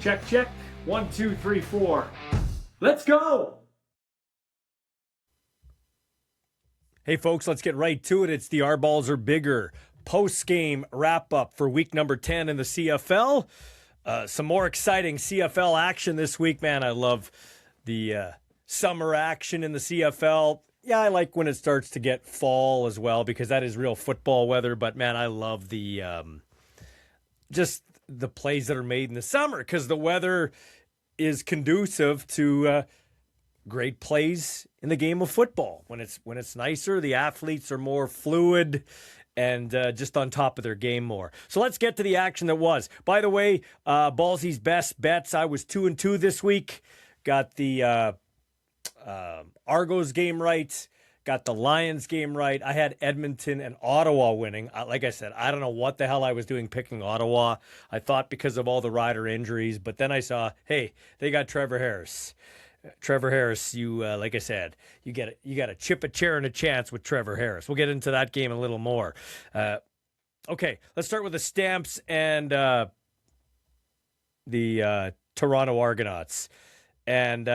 Check, check. 1, 2, 3, 4. Let's go! Hey folks, let's get right to it. It's the Our Balls Are Bigger post-game wrap-up for week number 10 in the CFL. Some more exciting CFL action this week, man. I love the summer action in the CFL. Yeah, I like when it starts to get fall as well because that is real football weather. But man, I love the just the plays that are made in the summer because the weather is conducive to great plays in the game of football. When it's nicer, the athletes are more fluid and just on top of their game more. So let's get to the action that was. By the way, Ballsy's best bets. I was 2-2 this week. Got the Argos game right. Got the Lions game right. I had Edmonton and Ottawa winning. Like I said, I don't know what the hell I was doing picking Ottawa. I thought because of all the rider injuries, but then I saw, hey, they got Trevor Harris. Trevor Harris, you like I said, you got a chip, a chair, and a chance with Trevor Harris. We'll get into that game a little more. Okay, let's start with the Stamps and the Toronto Argonauts. And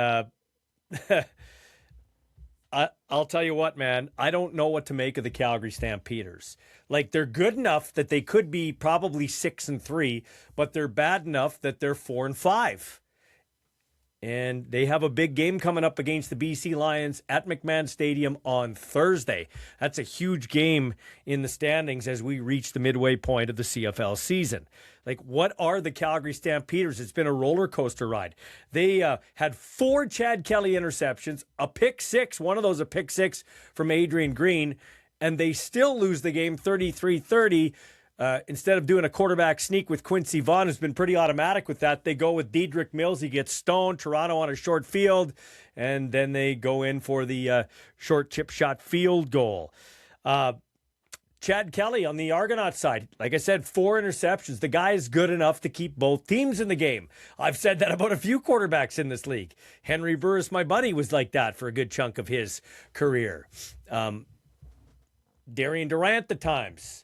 I'll tell you what, man, I don't know what to make of the Calgary Stampeders. Like, they're good enough that they could be probably 6-3, but they're bad enough that they're 4-5. And they have a big game coming up against the BC Lions at McMahon Stadium on Thursday. That's a huge game in the standings as we reach the midway point of the CFL season. Like, what are the Calgary Stampeders? It's been a roller coaster ride. They had 4 Chad Kelly interceptions, a pick 6, one of those a pick 6 from Adrian Green, and they still lose the game 33-30. Instead of doing a quarterback sneak with Quincy Vaughn, who's been pretty automatic with that, they go with Dedrick Mills. He gets stoned. Toronto on a short field, and then they go in for the short chip shot field goal. Chad Kelly on the Argonauts side, like I said, 4 interceptions. The guy is good enough to keep both teams in the game. I've said that about a few quarterbacks in this league. Henry Burris, my buddy, was like that for a good chunk of his career. Darian Durant at times.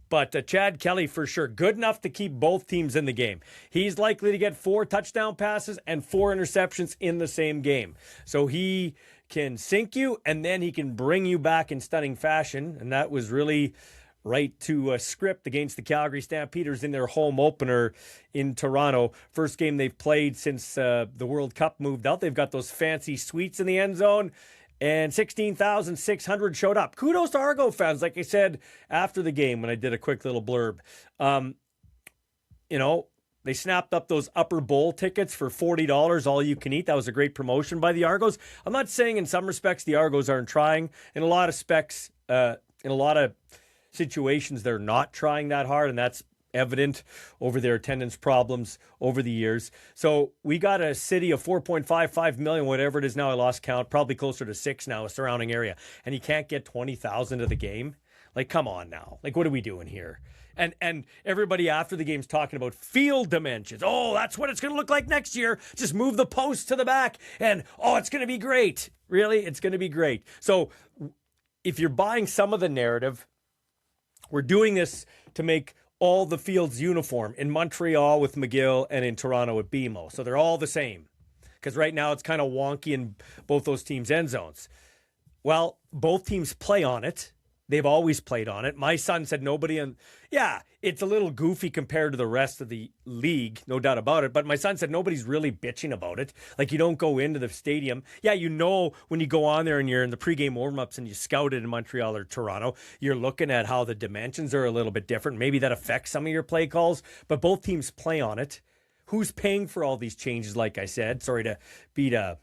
But Chad Kelly, for sure, good enough to keep both teams in the game. He's likely to get 4 touchdown passes and 4 interceptions in the same game. So he can sink you, and then he can bring you back in stunning fashion. And that was really right to script against the Calgary Stampeders in their home opener in Toronto. First game they've played since the World Cup moved out. They've got those fancy suites in the end zone. And 16,600 showed up. Kudos to Argo fans, like I said after the game when I did a quick little blurb. They snapped up those upper bowl tickets for $40, all you can eat. That was a great promotion by the Argos. I'm not saying in some respects the Argos aren't trying. In a lot of situations, they're not trying that hard, and that's evident over their attendance problems over the years. So we got a city of 4.55 million, whatever it is now. I lost count, probably closer to 6 now, a surrounding area. And you can't get 20,000 to the game. Like, come on now. Like, what are we doing here? And everybody after the game's talking about field dimensions. Oh, that's what it's going to look like next year. Just move the post to the back and, oh, it's going to be great. Really? It's going to be great. So if you're buying some of the narrative, we're doing this to make all the fields uniform in Montreal with McGill and in Toronto with BMO. So they're all the same. Because right now it's kind of wonky in both those teams' end zones. Well, both teams play on it. They've always played on it. My son said it's a little goofy compared to the rest of the league, no doubt about it. But my son said nobody's really bitching about it. Like, you don't go into the stadium. Yeah, when you go on there and you're in the pregame warm-ups and you scout it in Montreal or Toronto, you're looking at how the dimensions are a little bit different. Maybe that affects some of your play calls, but both teams play on it. Who's paying for all these changes, like I said? Sorry to beat the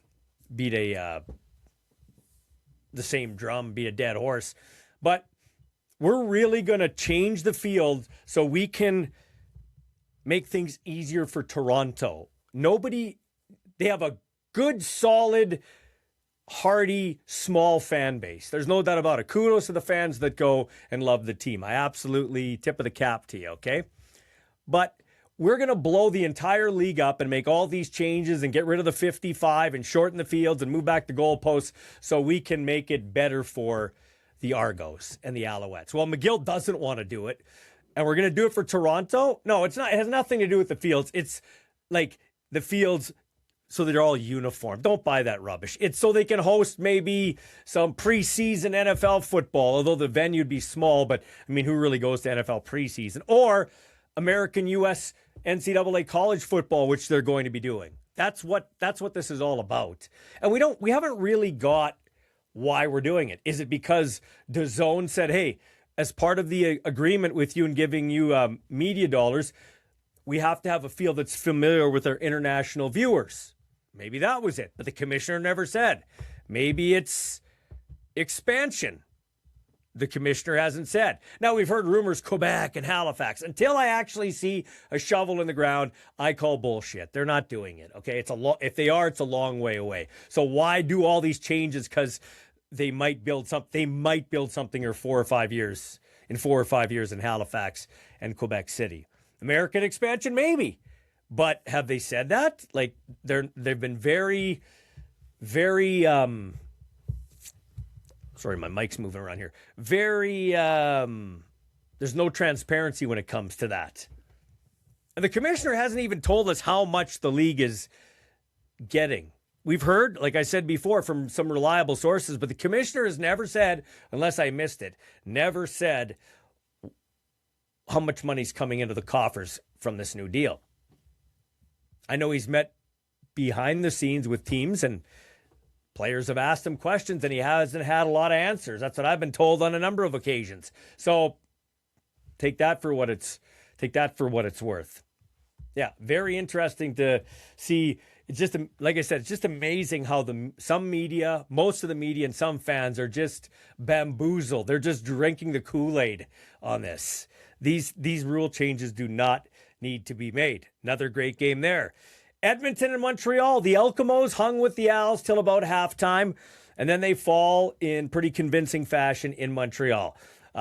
same drum, beat a dead horse. But we're really going to change the field so we can make things easier for Toronto. They have a good, solid, hearty, small fan base. There's no doubt about it. Kudos to the fans that go and love the team. I absolutely tip of the cap to you, okay? But we're going to blow the entire league up and make all these changes and get rid of the 55 and shorten the fields and move back the goalposts so we can make it better for the Argos and the Alouettes. Well, McGill doesn't want to do it, and we're going to do it for Toronto. No, it's not. It has nothing to do with the fields. It's like the fields so they're all uniform. Don't buy that rubbish. It's so they can host maybe some preseason NFL football, although the venue would be small, but I mean, who really goes to NFL preseason? Or American U.S. NCAA college football, which they're going to be doing. That's what this is all about. And we haven't really got why we're doing it. Is it because DAZN said, hey, as part of the agreement with you and giving you media dollars, we have to have a field that's familiar with our international viewers? Maybe that was it, but the commissioner never said. Maybe it's expansion. The commissioner hasn't said. Now, we've heard rumors Quebec and Halifax. Until I actually see a shovel in the ground, I call bullshit. They're not doing it, okay? If they are, it's a long way away. So why do all these changes? Because they might build something. They might build something in 4 or 5 years in Halifax and Quebec City. American expansion, maybe. But have they said that? Like, they've been very, very, sorry, my mic's moving around here. Very, there's no transparency when it comes to that. And the commissioner hasn't even told us how much the league is getting. We've heard, like I said before, from some reliable sources, but the commissioner has never said, unless I missed it, never said how much money's coming into the coffers from this new deal. I know he's met behind the scenes with teams and players have asked him questions and he hasn't had a lot of answers. That's what I've been told on a number of occasions. So take that for what it's worth. Yeah, very interesting to see. It's just, like I said, it's just amazing how some media, most of the media and some fans are just bamboozled. They're just drinking the Kool-Aid on this. These rule changes do not need to be made. Another great game there. Edmonton and Montreal. The Elkimos hung with the Als till about halftime, and then they fall in pretty convincing fashion in Montreal.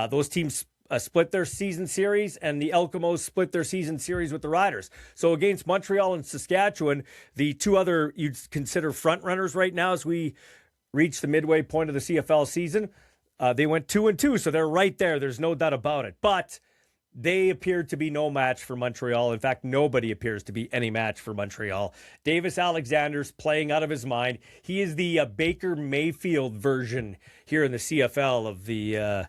Those teams split their season series, and the Elkimos split their season series with the Riders. So against Montreal and Saskatchewan, the two other you'd consider front runners right now as we reach the midway point of the CFL season, they went 2-2, so they're right there. There's no doubt about it. But they appeared to be no match for Montreal. In fact, nobody appears to be any match for Montreal. Davis Alexander's playing out of his mind. He is the Baker Mayfield version here in the CFL of the,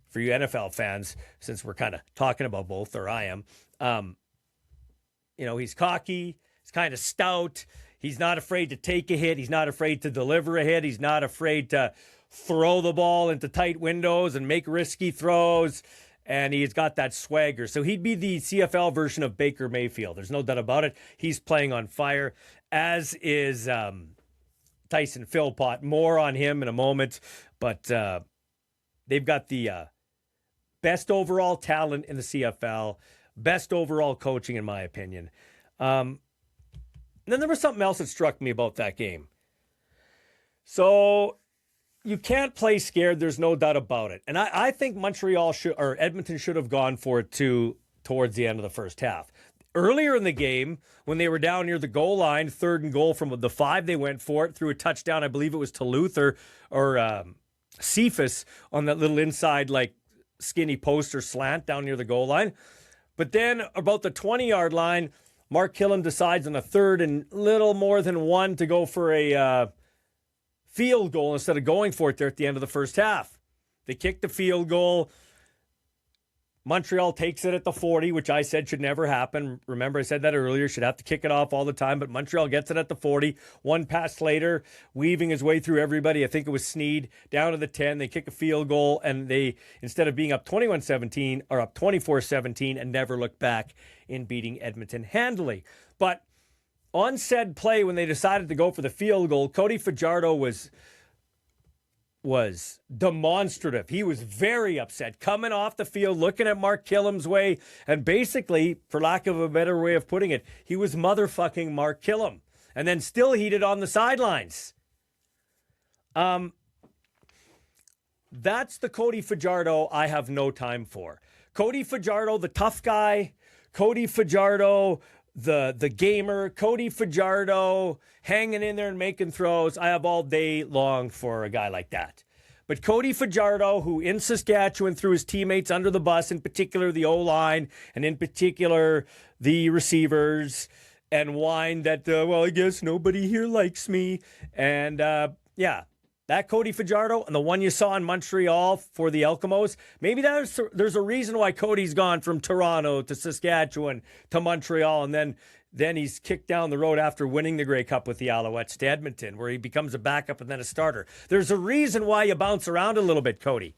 for you NFL fans, since we're kind of talking about both, or I am. He's cocky. He's kind of stout. He's not afraid to take a hit. He's not afraid to deliver a hit. He's not afraid to throw the ball into tight windows and make risky throws. And he's got that swagger. So he'd be the CFL version of Baker Mayfield. There's no doubt about it. He's playing on fire, as is Tyson Philpott. More on him in a moment. But they've got the best overall talent in the CFL, best overall coaching, in my opinion. And then there was something else that struck me about that game. So you can't play scared. There's no doubt about it. And I think Edmonton should have gone for it towards the end of the first half. Earlier in the game, when they were down near the goal line, 3rd and goal from the 5, they went for it, threw a touchdown. I believe it was to Luther or Cephas on that little inside, like, skinny poster slant down near the goal line. But then about the 20-yard line, Mark Killam decides on a 3rd and little more than 1 to go for a field goal instead of going for it there at the end of the first half. They kick the field goal. Montreal takes it at the 40, which I said should never happen. Remember, I said that earlier. Should have to kick it off all the time, but Montreal gets it at the 40. One pass later, weaving his way through everybody. I think it was Sneed, down to the 10. They kick a field goal, and they, instead of being up 21-17, are up 24-17 and never look back in beating Edmonton handily. But on said play, when they decided to go for the field goal, Cody Fajardo was demonstrative. He was very upset, coming off the field, looking at Mark Killam's way, and basically, for lack of a better way of putting it, he was motherfucking Mark Killam, and then still heated on the sidelines. That's the Cody Fajardo I have no time for. Cody Fajardo, the tough guy. Cody Fajardo, the gamer. Cody Fajardo hanging in there and making throws. I have all day long for a guy like that. But Cody Fajardo, who in Saskatchewan threw his teammates under the bus, in particular the O-line, and in particular the receivers, and whine that, well, I guess nobody here likes me. And yeah, that Cody Fajardo and the one you saw in Montreal for the Elkimos, maybe there's a reason why Cody's gone from Toronto to Saskatchewan to Montreal, and then he's kicked down the road after winning the Grey Cup with the Alouettes to Edmonton, where he becomes a backup and then a starter. There's a reason why you bounce around a little bit, Cody.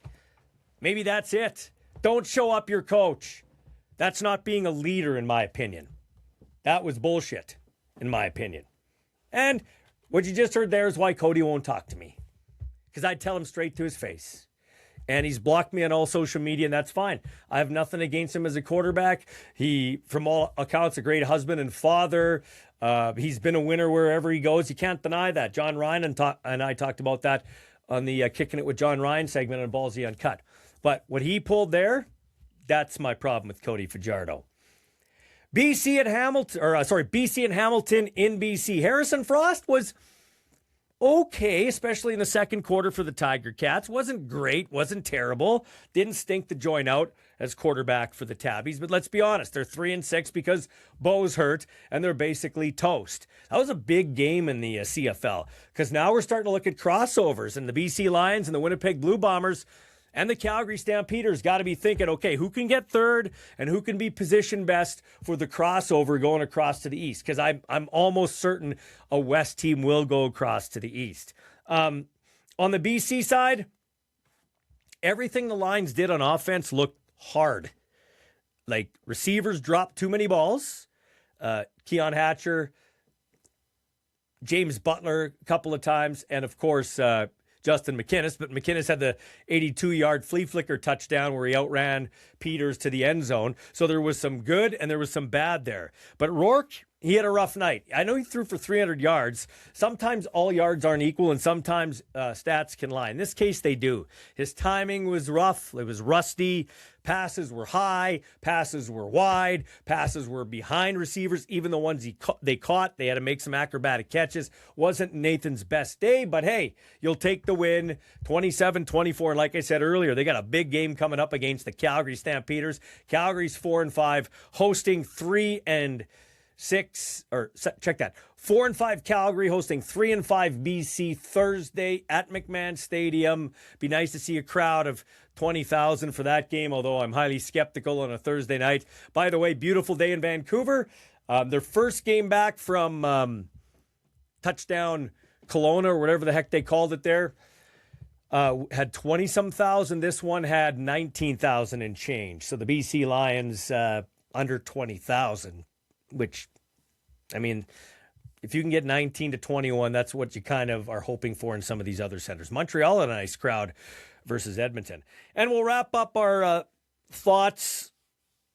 Maybe that's it. Don't show up your coach. That's not being a leader, in my opinion. That was bullshit, in my opinion. And what you just heard there is why Cody won't talk to me. Because I'd tell him straight to his face. And he's blocked me on all social media, and that's fine. I have nothing against him as a quarterback. He, from all accounts, a great husband and father. He's been a winner wherever he goes. You can't deny that. John Ryan and I talked about that on the Kicking It with John Ryan segment on Ballsy Uncut. But what he pulled there, that's my problem with Cody Fajardo. BC and Hamilton in BC. Harrison Frost was okay, especially in the second quarter for the Tiger Cats. Wasn't great, wasn't terrible. Didn't stink the joint out as quarterback for the Tabbies. But let's be honest, they're 3-6 because Bo's hurt, and they're basically toast. That was a big game in the CFL, because now we're starting to look at crossovers, and the BC Lions and the Winnipeg Blue Bombers and the Calgary Stampeders got to be thinking, okay, who can get third and who can be positioned best for the crossover going across to the east? Because I'm almost certain a West team will go across to the east. On the BC side, everything the Lions did on offense looked hard. Like, receivers dropped too many balls. Keon Hatcher, James Butler a couple of times, and of course, Justin McInnes, but McInnes had the 82-yard flea flicker touchdown where he outran Peters to the end zone. So there was some good and there was some bad there. But Rourke, he had a rough night. I know he threw for 300 yards. Sometimes all yards aren't equal, and sometimes stats can lie. In this case, they do. His timing was rough. It was rusty. Passes were high. Passes were wide. Passes were behind receivers. Even the ones they caught, they had to make some acrobatic catches. Wasn't Nathan's best day, but hey, you'll take the win. 27-24. Like I said earlier, they got a big game coming up against the Calgary Stampeders. Calgary's 4-5, hosting 3-6, or check that. 4-5 Calgary hosting 3-5 BC Thursday at McMahon Stadium. Be nice to see a crowd of 20,000 for that game, although I'm highly skeptical on a Thursday night. By the way, beautiful day in Vancouver. Their first game back from touchdown Kelowna, or whatever the heck they called it there, had 20-some thousand. This one had 19,000 and change. So the BC Lions under 20,000, which, I mean, if you can get 19 to 21, that's what you kind of are hoping for in some of these other centers. Montreal, a nice crowd versus Edmonton. And we'll wrap up our thoughts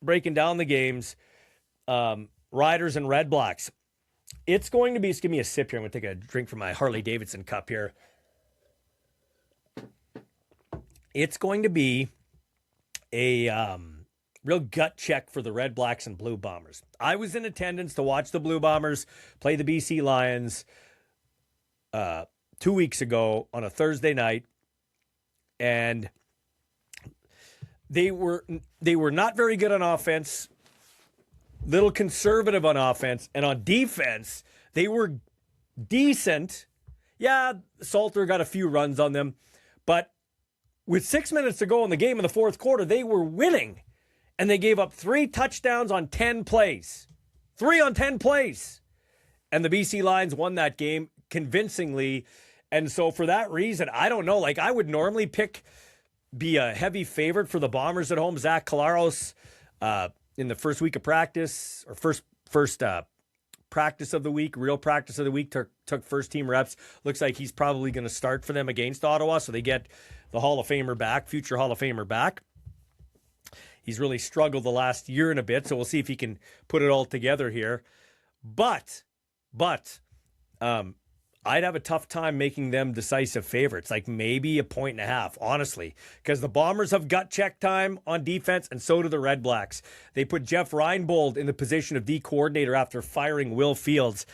breaking down the games. Riders and Red Blacks. It's going to be, just give me a sip here. I'm going to take a drink from my Harley Davidson cup here. It's going to be a real gut check for the Red Blacks and Blue Bombers. I was in attendance to watch the Blue Bombers play the BC Lions 2 weeks ago on a Thursday night, and they were not very good on offense, little conservative on offense, and on defense, they were decent. Yeah, Salter got a few runs on them, but with 6 minutes to go in the game in the fourth quarter, they were winning. And they gave up 3 touchdowns on 10 plays. 3 on 10 plays. And the BC Lions won that game convincingly. And so for that reason, I don't know. Like, I would normally be a heavy favorite for the Bombers at home. Zach Collaros in the first week of practice, or first practice of the week, real practice of the week, took first team reps. Looks like he's probably going to start for them against Ottawa. So they get the Hall of Famer back, future Hall of Famer back. He's really struggled the last year and a bit, so we'll see if he can put it all together here. But I'd have a tough time making them decisive favorites, like maybe 1.5 points, honestly, because the Bombers have gut check time on defense, and so do the Red Blacks. They put Jeff Reinbold in the position of D coordinator after firing Will Fields,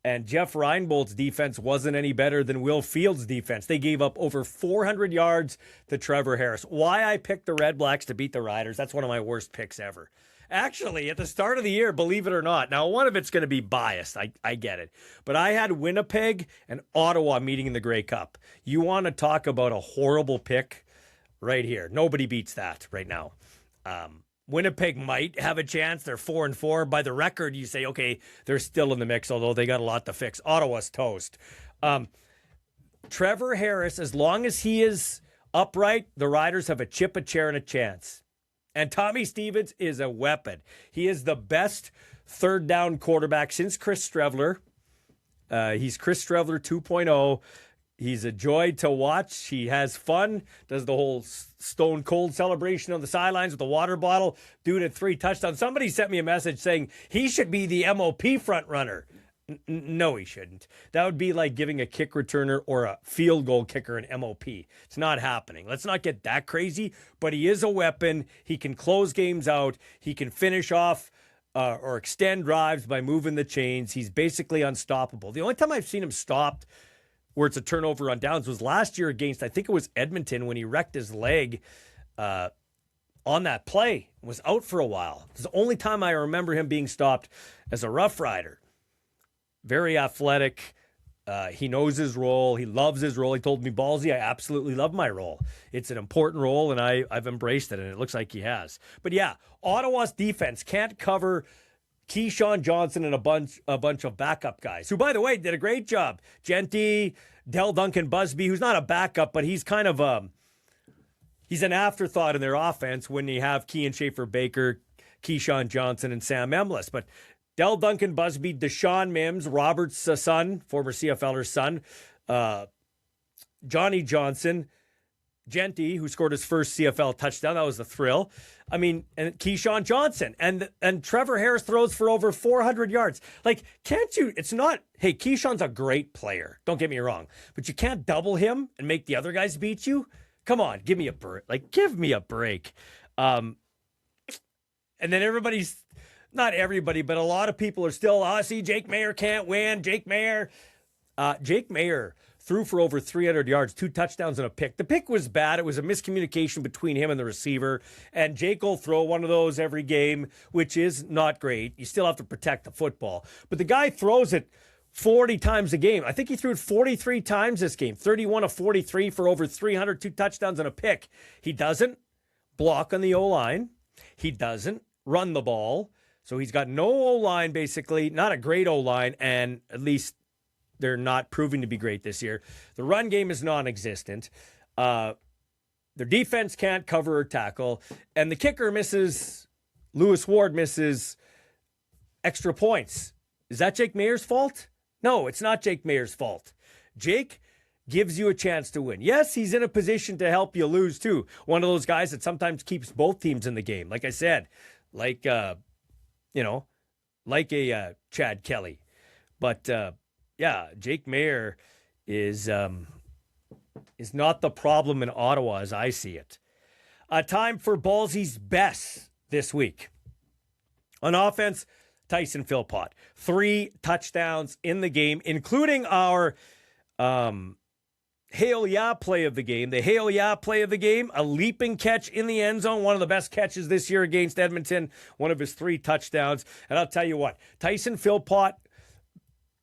and Jeff Reinbold's defense wasn't any better than Will Fields' defense. They gave up over 400 yards to Trevor Harris. Why I picked the Red Blacks to beat the Riders, that's one of my worst picks ever. Actually, at the start of the year, believe it or not, now one of it's going to be biased. I get it. But I had Winnipeg and Ottawa meeting in the Grey Cup. You want to talk about a horrible pick? Right here. Nobody beats that right now. Winnipeg might have a chance. They're 4-4. By the record, you say, okay, they're still in the mix, although they got a lot to fix. Ottawa's toast. Trevor Harris, as long as he is upright, the Riders have a chip, a chair, and a chance. And Tommy Stevens is a weapon. He is the best third down quarterback since Chris Streveler. He's Chris Streveler 2.0. He's a joy to watch. He has fun. Does the whole stone cold celebration on the sidelines with the water bottle. Dude at 3 touchdowns. Somebody sent me a message saying he should be the MOP front runner. No, he shouldn't. That would be like giving a kick returner or a field goal kicker an MOP. It's not happening. Let's not get that crazy, but he is a weapon. He can close games out. He can finish off or extend drives by moving the chains. He's basically unstoppable. The only time I've seen him stopped where it's a turnover on downs was last year against, I think it was Edmonton, when he wrecked his leg on that play. Was out for a while. It's the only time I remember him being stopped as a Rough Rider. Very athletic. He knows his role. He loves his role. He told me, Ballsy, I absolutely love my role. It's an important role, and I've embraced it, and it looks like he has. But yeah, Ottawa's defense can't cover Keyshawn Johnson and a bunch of backup guys, who, by the way, did a great job. Genty, Del Duncan Busby, who's not a backup, but he's kind of he's an afterthought in their offense when you have Kean Schaefer-Baker, Keyshawn Johnson, and Sam Emlis. But Del Duncan Busby, Deshaun Mims, Robert's son, former CFLer's son, Johnny Johnson, Genty, who scored his first CFL touchdown. That was a thrill. I mean, and Keyshawn Johnson. And Trevor Harris throws for over 400 yards. Like, can't you? It's not, hey, Keyshawn's a great player. Don't get me wrong. But you can't double him and make the other guys beat you. Come on, give me a break. Like, give me a break. And then everybody's, not everybody, but a lot of people are still, see, Jake Mayer can't win. Jake Mayer threw for over 300 yards, 2 touchdowns and a pick. The pick was bad. It was a miscommunication between him and the receiver. And Jake will throw one of those every game, which is not great. You still have to protect the football. But the guy throws it 40 times a game. I think he threw it 43 times this game, 31 of 43 for over 300, 2 touchdowns and a pick. He doesn't block on the O-line. He doesn't run the ball. So he's got no O-line, basically, not a great O-line, and at least they're not proving to be great this year. The run game is non-existent. Their defense can't cover or tackle, and the kicker misses, Lewis Ward misses extra points. Is that Jake Mayer's fault? No, it's not Jake Mayer's fault. Jake gives you a chance to win. Yes, he's in a position to help you lose, too. One of those guys that sometimes keeps both teams in the game. Like I said, like a Chad Kelly. But, yeah, Jake Mayer is not the problem in Ottawa as I see it. Time for Ballsy's best this week. On offense, Tyson Philpott. 3 touchdowns in the game, including our Hail Yeah play of the game. The Hail Yeah play of the game, a leaping catch in the end zone, one of the best catches this year against Edmonton, one of his 3 touchdowns. And I'll tell you what, Tyson Philpott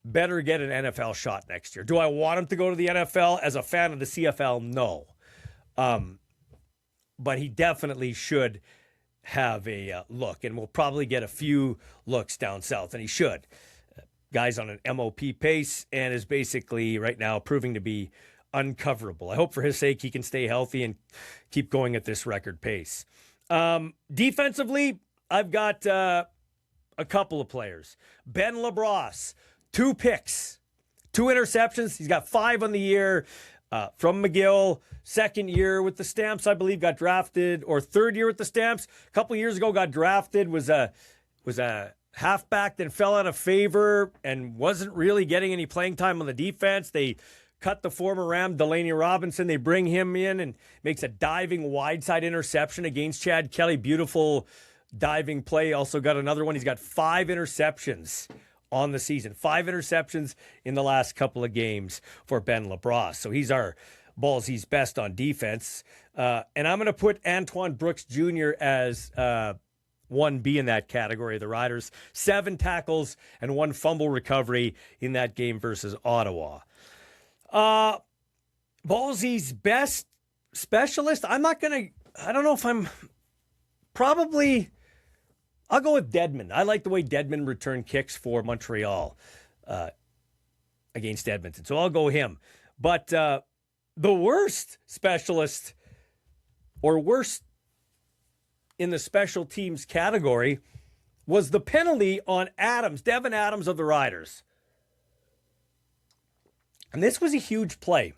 better get an NFL shot next year. Do I want him to go to the NFL? As a fan of the CFL, no. But he definitely should have a look, and we'll probably get a few looks down south, and he should. Guy's on an MOP pace and is basically right now proving to be uncoverable. I hope for his sake he can stay healthy and keep going at this record pace. Defensively, I've got a couple of players. Ben LaBrosse, 2 picks, 2 interceptions. He's got 5 on the year. From McGill, 2nd year with the Stamps, I believe, got drafted, or 3rd year with the Stamps. A couple of years ago, got drafted, was a halfback that fell out of favor and wasn't really getting any playing time on the defense. They cut the former Ram, Delaney Robinson. They bring him in and makes a diving wide side interception against Chad Kelly. Beautiful diving play. Also got another one. He's got 5 interceptions on the season. 5 interceptions in the last couple of games for Ben LaBrosse. So he's our Ballsy's best on defense. And I'm going to put Antoine Brooks Jr. as 1B in that category. The Riders, 7 tackles and 1 fumble recovery in that game versus Ottawa. Ballsy's best specialist, I don't know if I'm probably, I'll go with Dedmon. I like the way Dedmon returned kicks for Montreal against Edmonton. So I'll go him. But the worst specialist, or worst in the special teams category, was the penalty on Adams, Devin Adams of the Riders. And this was a huge play.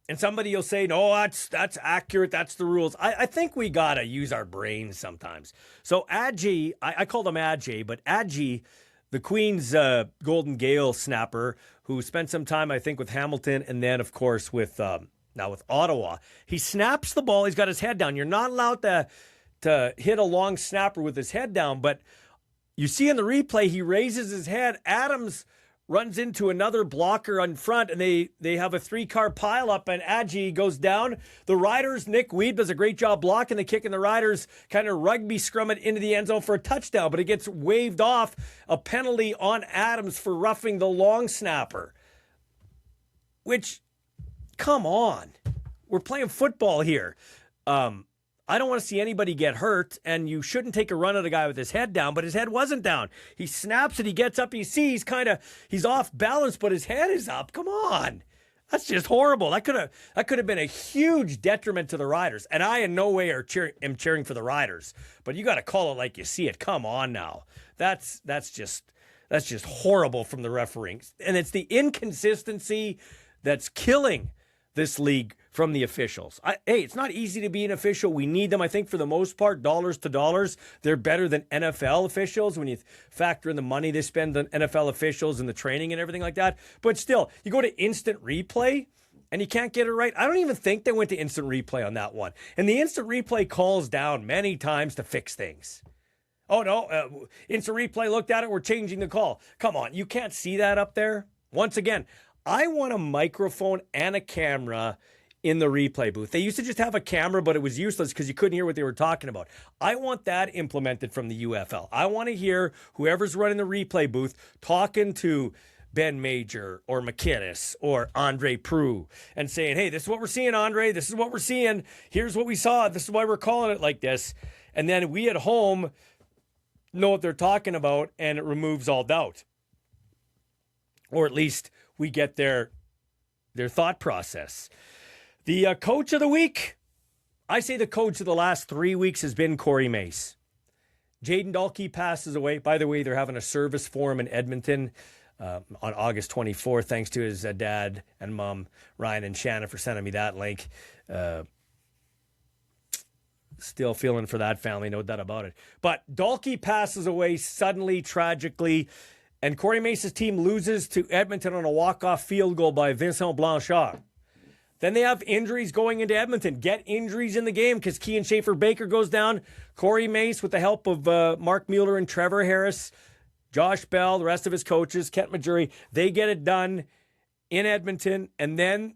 And somebody will say, no, that's accurate. That's the rules. I think we got to use our brains sometimes. So Adji, I called him Adji, but Adji, the Queen's Golden Gale snapper, who spent some time, I think, with Hamilton and then, of course, with now with Ottawa. He snaps the ball. He's got his head down. You're not allowed to hit a long snapper with his head down, but you see in the replay, he raises his head. Adams runs into another blocker on front, and they have a 3-car pileup, and Adji goes down. The Riders, Nick Weed does a great job blocking the kick, and the Riders kind of rugby scrum it into the end zone for a touchdown, but it gets waved off, a penalty on Adams for roughing the long snapper. Which, come on. We're playing football here. I don't want to see anybody get hurt, and you shouldn't take a run at a guy with his head down, but his head wasn't down. He snaps it, he gets up, he's off balance, but his head is up. Come on. That's just horrible. That could have been a huge detriment to the Riders, and I in no way am cheering for the Riders, but you got to call it like you see it. Come on now. That's just horrible from the refereeing, and it's the inconsistency that's killing this league from the officials. Hey, it's not easy to be an official. We need them, I think, for the most part, dollars to dollars. They're better than NFL officials when you factor in the money they spend on NFL officials and the training and everything like that. But still, you go to instant replay and you can't get it right. I don't even think they went to instant replay on that one. And the instant replay calls down many times to fix things. Oh, no, instant replay looked at it, we're changing the call. Come on, you can't see that up there? Once again, I want a microphone and a camera in the replay booth. They used to just have a camera, but it was useless because you couldn't hear what they were talking about. I want that implemented from the UFL. I want to hear whoever's running the replay booth talking to Ben Major or McKinnis or Andre Prue and saying, hey, this is what we're seeing, Andre. This is what we're seeing. Here's what we saw. This is why we're calling it like this. And then we at home know what they're talking about, and it removes all doubt. Or at least we get their thought process. The coach of the week, I say the coach of the last 3 weeks has been Corey Mace. Jaden Dahlke passes away. By the way, they're having a service for him in Edmonton on August 24th, thanks to his dad and mom, Ryan and Shannon, for sending me that link. Still feeling for that family, no doubt about it. But Dahlke passes away suddenly, tragically, and Corey Mace's team loses to Edmonton on a walk-off field goal by Vincent Blanchard. Then they have injuries going into Edmonton. Get injuries in the game because Kean Schaefer-Baker goes down. Corey Mace, with the help of Mark Mueller and Trevor Harris, Josh Bell, the rest of his coaches, Kent Majuri, they get it done in Edmonton. And then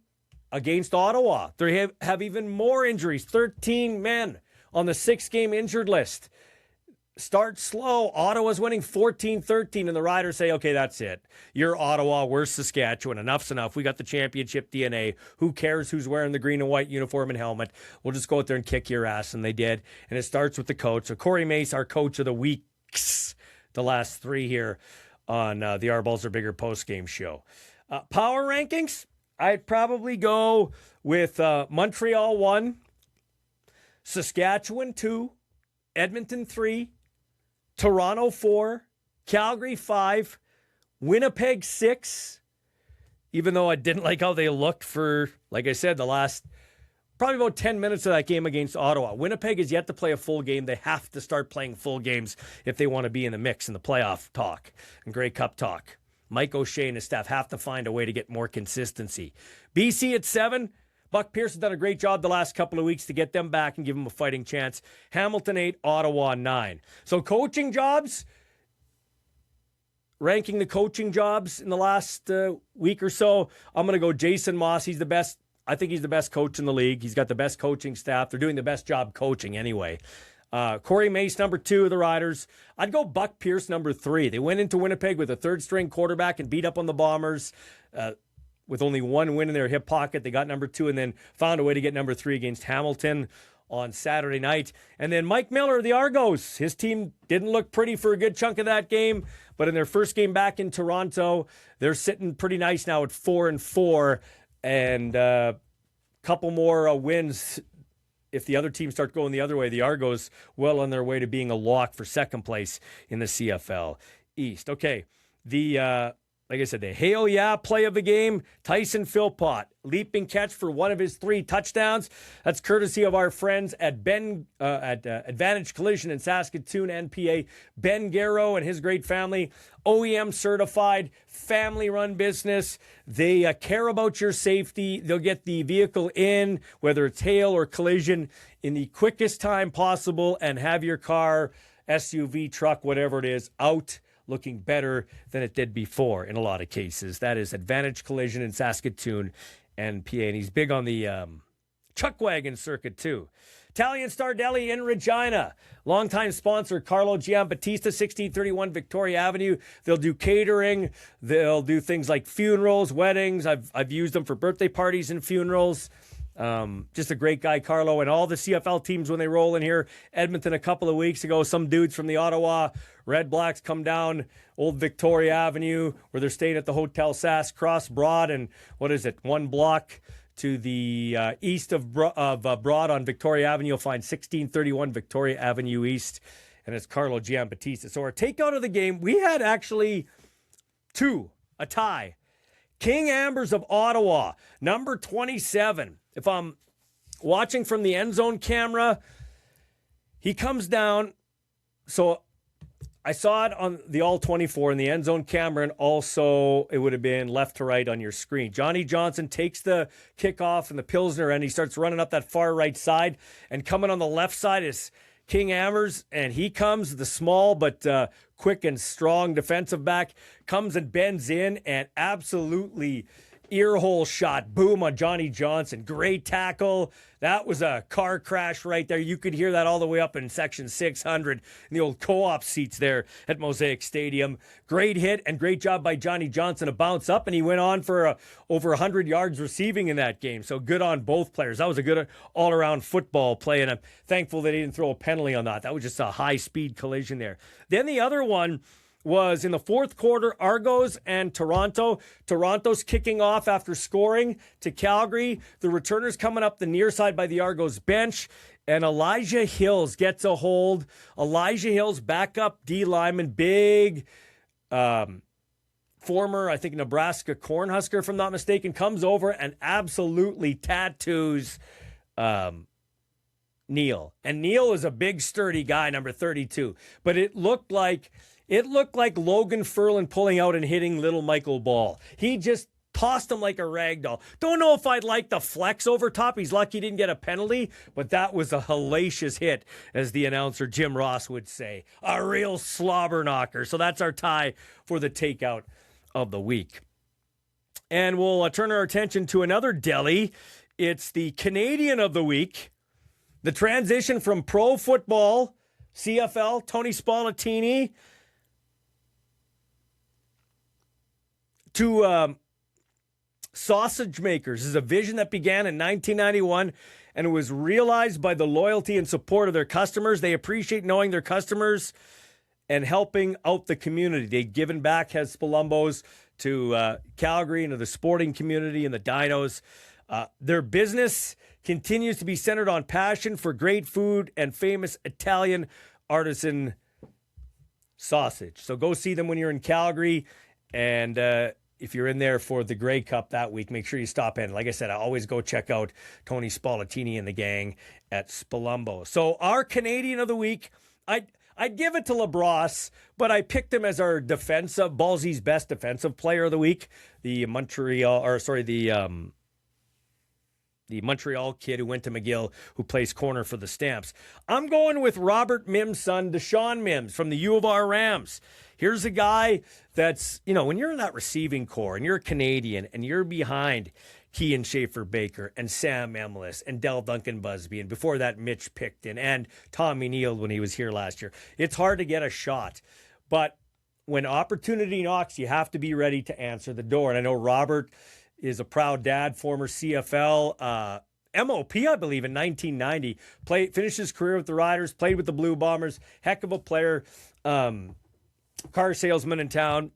against Ottawa, they have even more injuries. 13 men on the 6-game injured list. Start slow. Ottawa's winning 14-13, and the Riders say, okay, that's it. You're Ottawa, we're Saskatchewan. Enough's enough. We got the championship DNA. Who cares who's wearing the green and white uniform and helmet? We'll just go out there and kick your ass, and they did. And it starts with the coach. So Corey Mace, our coach of the weeks, the last 3 here on the Our Balls Are Bigger postgame show. Power rankings, I'd probably go with Montreal 1, Saskatchewan 2, Edmonton 3, Toronto 4, Calgary 5, Winnipeg 6, even though I didn't like how they looked for, like I said, the last probably about 10 minutes of that game against Ottawa. Winnipeg is yet to play a full game. They have to start playing full games if they want to be in the mix in the playoff talk and Grey Cup talk. Mike O'Shea and his staff have to find a way to get more consistency. BC at 7. Buck Pierce has done a great job the last couple of weeks to get them back and give them a fighting chance. Hamilton 8, Ottawa 9. So coaching jobs, ranking the coaching jobs in the last week or so, I'm going to go Jason Moss. He's the best I think he's the best coach in the league. He's got the best coaching staff. They're doing the best job coaching anyway. Corey Mace, number 2 of the Riders. I'd go Buck Pierce, number 3. They went into Winnipeg with a third-string quarterback and beat up on the Bombers with only one win in their hip pocket. They got number 2 and then found a way to get number 3 against Hamilton on Saturday night. And then Mike Miller, the Argos. His team didn't look pretty for a good chunk of that game, but in their first game back in Toronto, they're sitting pretty nice now at 4-4, and a couple more wins. If the other teams start going the other way, the Argos well on their way to being a lock for second place in the CFL East. Okay, like I said, the Hail Yeah play of the game, Tyson Philpott, leaping catch for one of his 3 touchdowns. That's courtesy of our friends at Advantage Collision in Saskatoon, NPA. Ben Garrow and his great family, OEM certified, family-run business. They care about your safety. They'll get the vehicle in, whether it's hail or collision, in the quickest time possible and have your car, SUV, truck, whatever it is, out looking better than it did before in a lot of cases. That is Advantage Collision in Saskatoon and PA. And he's big on the chuck wagon circuit too. Italian Star Deli in Regina. Longtime sponsor Carlo Giambattista, 1631 Victoria Avenue. They'll do catering. They'll do things like funerals, weddings. I've used them for birthday parties and funerals. Just a great guy, Carlo, and all the CFL teams when they roll in here. Edmonton a couple of weeks ago, some dudes from the Ottawa Red Blacks come down Old Victoria Avenue where they're staying at the Hotel Sass, cross Broad, and what is it, 1 block to the east of Broad on Victoria Avenue. You'll find 1631 Victoria Avenue East, and it's Carlo Giambattista. So our takeout of the game, we had actually 2, a tie. King Ambers of Ottawa, number 27. If I'm watching from the end zone camera, he comes down. So I saw it on the All 24 in the end zone camera, and also it would have been left to right on your screen. Johnny Johnson takes the kickoff in the Pilsner end. He starts running up that far right side, and coming on the left side is King Ambers, and he comes, the small but quick and strong defensive back, comes and bends in and absolutely earhole shot, boom, on Johnny Johnson. Great tackle. That was a car crash right there. You could hear that all the way up in section 600 in the old co-op seats there at Mosaic Stadium. Great hit and great job by Johnny Johnson to bounce up, and he went on for over 100 yards receiving in that game. So good on both players. That was a good all-around football play, and I'm thankful they didn't throw a penalty on that. That was just a high-speed collision there. Then the other one was in the fourth quarter, Argos and Toronto. Toronto's kicking off after scoring to Calgary. The returners coming up the near side by the Argos bench, and Elijah Hills gets a hold. Elijah Hills, backup D lineman, big former, I think, Nebraska Cornhusker, if I'm not mistaken, comes over and absolutely tattoos Neil. And Neil is a big, sturdy guy, number 32. But it looked like Logan Ferlin pulling out and hitting little Michael Ball. He just tossed him like a rag doll. Don't know if I'd like the flex over top. He's lucky he didn't get a penalty, but that was a hellacious hit, as the announcer Jim Ross would say. A real slobber knocker. So that's our tie for the takeout of the week. And we'll turn our attention to another deli. It's the Canadian of the week. The transition from pro football, CFL, Tony Spallettini, to sausage makers is a vision that began in 1991, and it was realized by the loyalty and support of their customers. They appreciate knowing their customers and helping out the community. They've given back as Spolumbos to Calgary and to the sporting community and the Dinos. Their business continues to be centered on passion for great food and famous Italian artisan sausage. So go see them when you're in Calgary, and if you're in there for the Grey Cup that week, make sure you stop in. Like I said, I always go check out Tony Spallettini and the gang at Spalumbo. So our Canadian of the week, I'd give it to LaBrosse, but I picked him as our Ballsy's best defensive player of the week. The Montreal kid who went to McGill, who plays corner for the Stamps. I'm going with Robert Mims' son, Deshaun Mims, from the U of R Rams. Here's a guy that's, when you're in that receiving core and you're a Canadian and you're behind Kean Schaefer-Baker and Sam Emlis and Del Duncan-Busby, and before that, Mitch Picton and Tommy Neal when he was here last year. It's hard to get a shot, but when opportunity knocks, you have to be ready to answer the door. And I know Robert is a proud dad, former CFL, MOP, I believe, in 1990. Finished his career with the Riders, played with the Blue Bombers, heck of a player, car salesman in town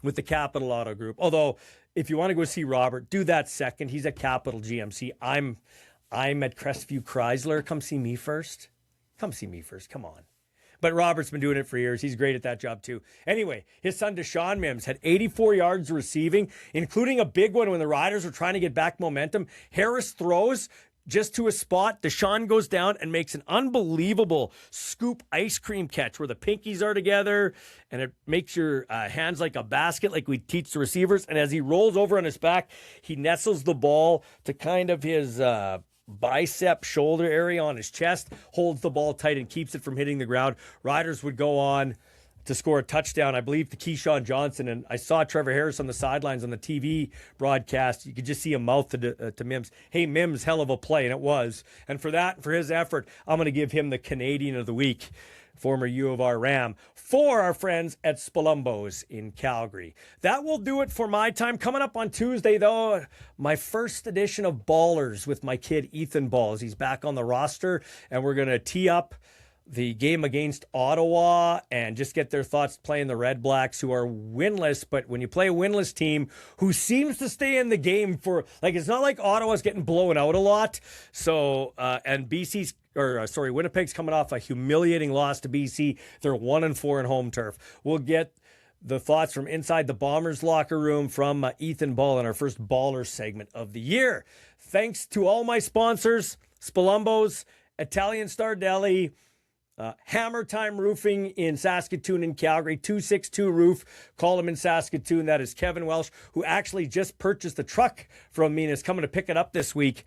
with the Capital Auto Group. Although, if you want to go see Robert, do that second. He's at Capital GMC. I'm at Crestview Chrysler. Come see me first. Come see me first. Come on. But Robert's been doing it for years. He's great at that job, too. Anyway, his son, Deshaun Mims, had 84 yards receiving, including a big one when the Riders were trying to get back momentum. Harris throws just to a spot. Deshaun goes down and makes an unbelievable scoop ice cream catch where the pinkies are together and it makes your hands like a basket like we teach the receivers. And as he rolls over on his back, he nestles the ball to kind of his bicep shoulder area on his chest, holds the ball tight and keeps it from hitting the ground. Riders would go on to score a touchdown, I believe, to Keyshawn Johnson. And I saw Trevor Harris on the sidelines on the TV broadcast. You could just see him mouth to Mims, "Hey, Mims, hell of a play." And it was. And for that, for his effort, I'm going to give him the Canadian of the Week, former U of R Ram, for our friends at Spalumbo's in Calgary. That will do it for my time. Coming up on Tuesday, though, my first edition of Ballers with my kid, Ethan Balls. He's back on the roster, and we're going to tee up the game against Ottawa and just get their thoughts playing the Red Blacks, who are winless. But when you play a winless team who seems to stay in the game for, like, it's not like Ottawa's getting blown out a lot. So, and Winnipeg's coming off a humiliating loss to BC. They're 1-4 in home turf. We'll get the thoughts from inside the Bombers locker room from Ethan Ball in our first Baller segment of the year. Thanks to all my sponsors, Spalumbo's, Italian Star Deli, Hammer Time Roofing in Saskatoon and Calgary, 262 Roof. Call him in Saskatoon. That is Kevin Welsh, who actually just purchased a truck from me and is coming to pick it up this week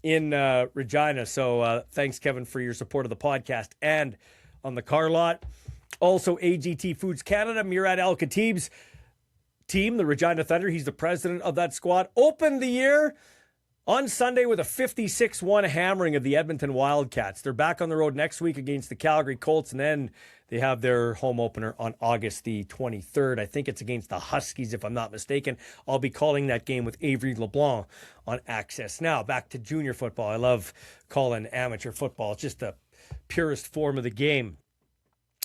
in Regina. So thanks, Kevin, for your support of the podcast and on the car lot. Also, AGT Foods Canada, Murad Al-Khatib's team, the Regina Thunder. He's the president of that squad. Opened the year on Sunday with a 56-1 hammering of the Edmonton Wildcats. They're back on the road next week against the Calgary Colts, and then they have their home opener on August the 23rd. I think it's against the Huskies, if I'm not mistaken. I'll be calling that game with Avery LeBlanc on Access. Now, back to junior football. I love calling amateur football. It's just the purest form of the game.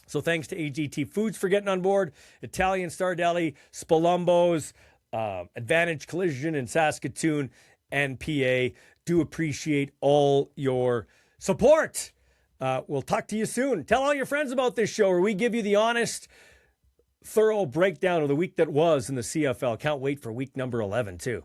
So thanks to AGT Foods for getting on board, Italian Star Deli, Spalumbo's, Advantage Collision in Saskatoon, and PA. Do appreciate all your support. We'll talk to you soon. Tell all your friends about this show where we give you the honest, thorough breakdown of the week that was in the CFL. Can't wait for week number 11, too.